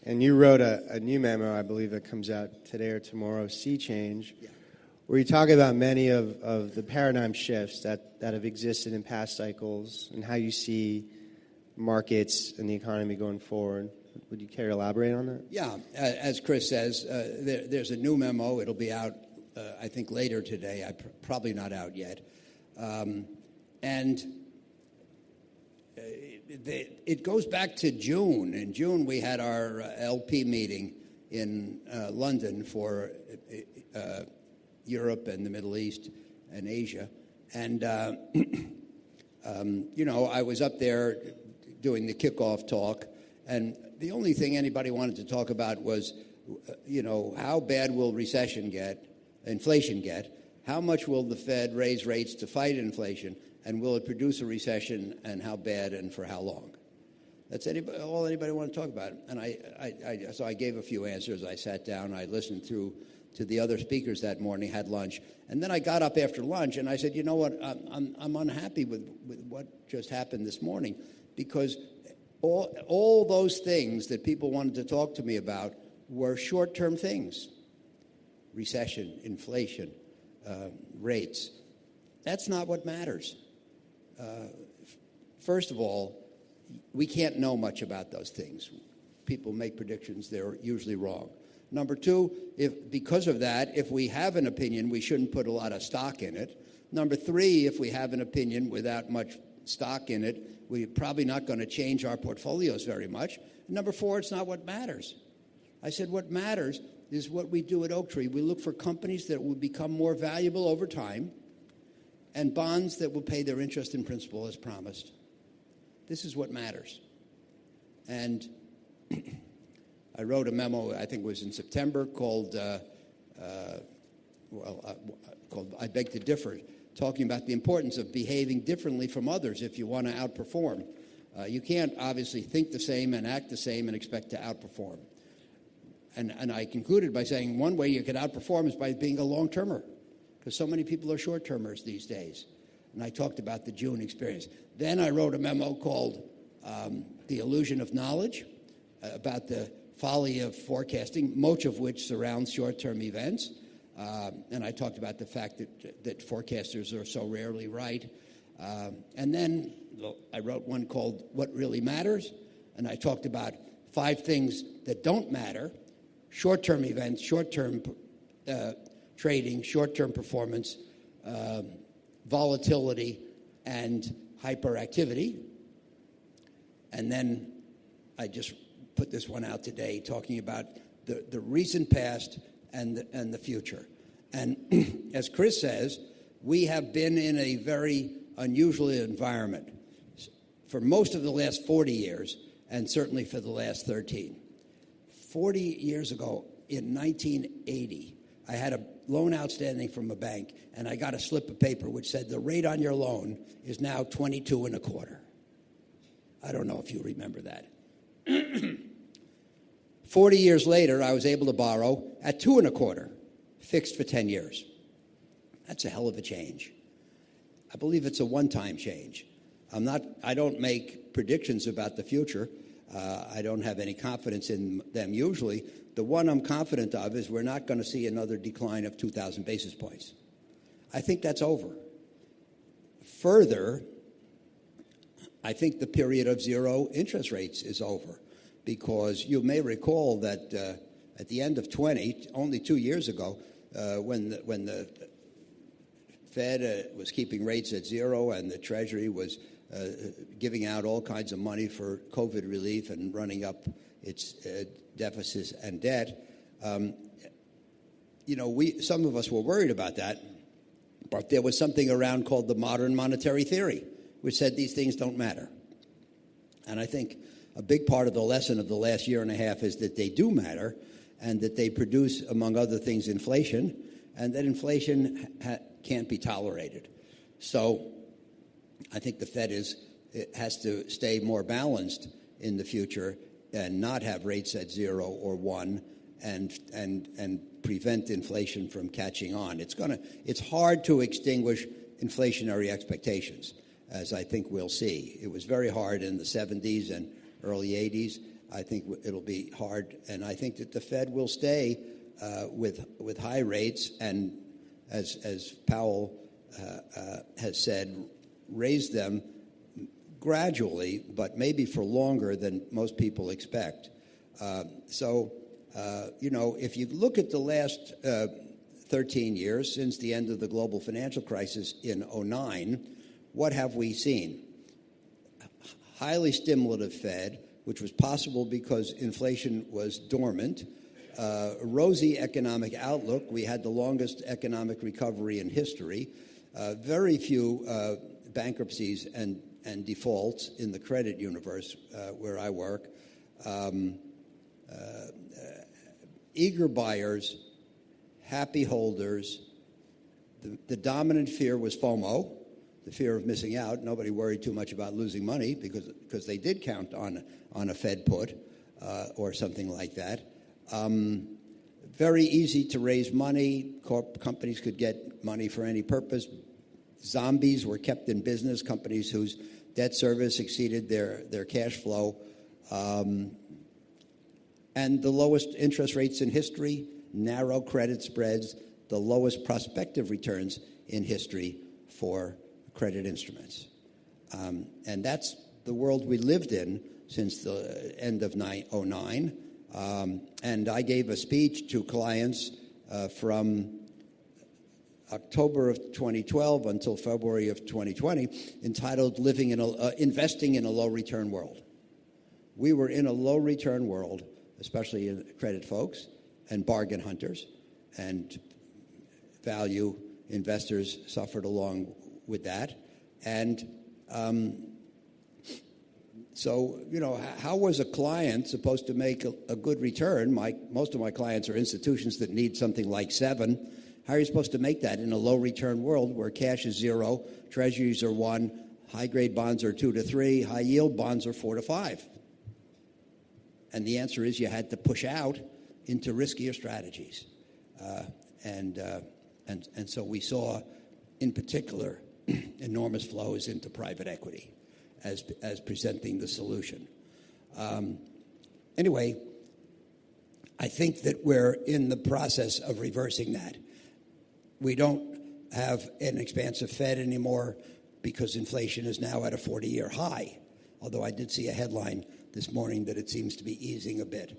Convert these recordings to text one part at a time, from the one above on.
And you wrote a new memo, I believe, that comes out today or tomorrow, Sea Change, where you talk about many of the paradigm shifts that have existed in past cycles and how you see markets and the economy going forward. Would you care to elaborate on that? Yeah. As Chris says, there's a new memo. It'll be out, I think, later today. Probably not out yet. It goes back to June. In June, we had our LP meeting in London for Europe and the Middle East and Asia. And, I was up there doing the kickoff talk, and the only thing anybody wanted to talk about was, how bad will inflation get? How much will the Fed raise rates to fight inflation? And will it produce a recession, and how bad and for how long? That's all anybody wanted to talk about. And so I gave a few answers. I sat down. I listened to the other speakers that morning, had lunch. And then I got up after lunch, and I said, you know what, I'm unhappy with what just happened this morning, because all those things that people wanted to talk to me about were short-term things. Recession, inflation, rates. That's not what matters. First of all, we can't know much about those things. People make predictions, they're usually wrong. Number two, because of that, if we have an opinion, we shouldn't put a lot of stock in it. Number three, if we have an opinion without much stock in it, we're probably not going to change our portfolios very much. Number four, it's not what matters. I said what matters is what we do at Oaktree. We look for companies that will become more valuable over time and bonds that will pay their interest and principal as promised. This is what matters. And I wrote a memo, I think it was in September, called I Beg to Differ, talking about the importance of behaving differently from others if you want to outperform. You can't obviously think the same and act the same and expect to outperform. And I concluded by saying one way you can outperform is by being a long-termer, because so many people are short-termers these days. And I talked about the June experience. Then I wrote a memo called The Illusion of Knowledge, about the folly of forecasting, much of which surrounds short-term events. And I talked about the fact that forecasters are so rarely right. And then I wrote one called What Really Matters, and I talked about 5 things that don't matter: short-term events, short-term trading, short-term performance, volatility, and hyperactivity. And then I just put this one out today talking about the recent past and the future. And as Chris says, we have been in a very unusual environment for most of the last 40 years, and certainly for the last 13. 40 years ago, in 1980, I had a loan outstanding from a bank, and I got a slip of paper which said the rate on your loan is now 22 1/4. I don't know if you remember that. 40 years later, I was able to borrow at 2 1/4, fixed for 10 years. That's a hell of a change. I believe it's a one-time change. I don't make predictions about the future. I don't have any confidence in them usually. The one I'm confident of is we're not going to see another decline of 2,000 basis points. I think that's over. Further, I think the period of zero interest rates is over, because you may recall that at the end of 20, only 2 years ago, when the Fed was keeping rates at zero and the Treasury was giving out all kinds of money for COVID relief and running up its deficits and debt, some of us were worried about that, but there was something around called the modern monetary theory, which said these things don't matter. And I think a big part of the lesson of the last year and a half is that they do matter, and that they produce, among other things, inflation, and that inflation can't be tolerated. So I think the Fed has to stay more balanced in the future and not have rates at 0 or 1 and prevent inflation from catching on. It's hard to extinguish inflationary expectations, as I think we'll see. It was very hard in the 70s and early 80s, I think it'll be hard, and I think that the Fed will stay with high rates, and as Powell has said, raise them gradually, but maybe for longer than most people expect. If you look at the last 13 years since the end of the global financial crisis in 2009, what have we seen? Highly stimulative Fed, which was possible because inflation was dormant, rosy economic outlook. We had the longest economic recovery in history, very few bankruptcies and defaults in the credit universe where I work, eager buyers, happy holders. The dominant fear was FOMO, the fear of missing out. Nobody worried too much about losing money because they did count on a Fed put or something like that. Very easy to raise money. Companies could get money for any purpose. Zombies were kept in business, companies whose debt service exceeded their cash flow. And the lowest interest rates in history, narrow credit spreads, the lowest prospective returns in history for credit instruments. And that's the world we lived in since the end of 2009. And I gave a speech to clients from October of 2012 until February of 2020 entitled Investing in a Low-Return World. We were in a low-return world, especially in credit folks and bargain hunters, and value investors suffered along with that. And how was a client supposed to make a good return? Most of my clients are institutions that need something like 7. How are you supposed to make that in a low-return world where cash is 0, treasuries are 1, high-grade bonds are 2 to 3, high-yield bonds are 4 to 5? And the answer is you had to push out into riskier strategies. And so we saw, in particular, enormous flows into private equity as presenting the solution. Anyway, I think that we're in the process of reversing that. We don't have an expansive Fed anymore because inflation is now at a 40-year high, although I did see a headline this morning that it seems to be easing a bit.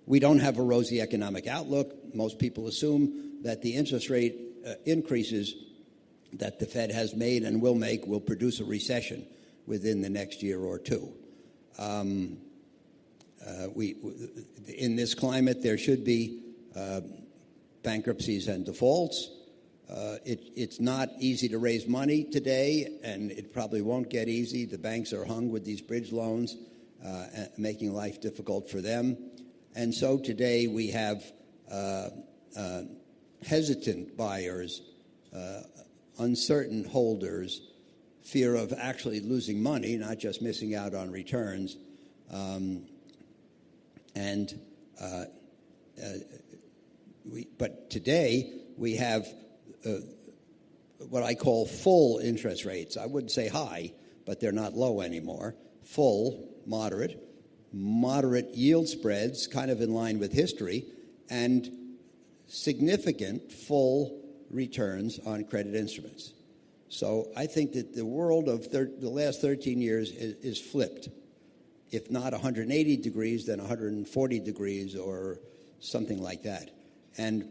We don't have a rosy economic outlook. Most people assume that the interest rate increases that the Fed has made and will make will produce a recession within the next year or two. In this climate, there should be bankruptcies and defaults. It's not easy to raise money today, and it probably won't get easy. The banks are hung with these bridge loans, making life difficult for them. And so today we have hesitant buyers, uncertain holders, fear of actually losing money, not just missing out on returns. But today we have what I call full interest rates. I wouldn't say high, but they're not low anymore. Full, moderate yield spreads, kind of in line with history, and significant full returns on credit instruments. So I think that the world of the last 13 years is flipped. If not 180 degrees, then 140 degrees or something like that. And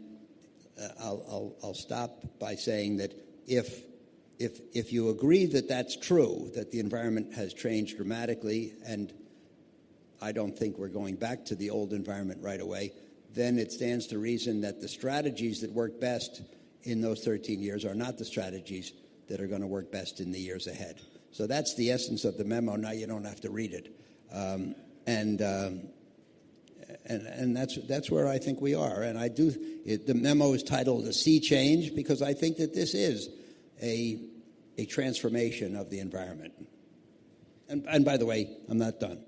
I'll stop by saying that if you agree that that's true, that the environment has changed dramatically, and I don't think we're going back to the old environment right away, then it stands to reason that the strategies that work best in those 13 years are not the strategies that are going to work best in the years ahead. So that's the essence of the memo. Now you don't have to read it. And that's where I think we are. And the memo is titled "A Sea Change" because I think that this is a transformation of the environment. And by the way, I'm not done.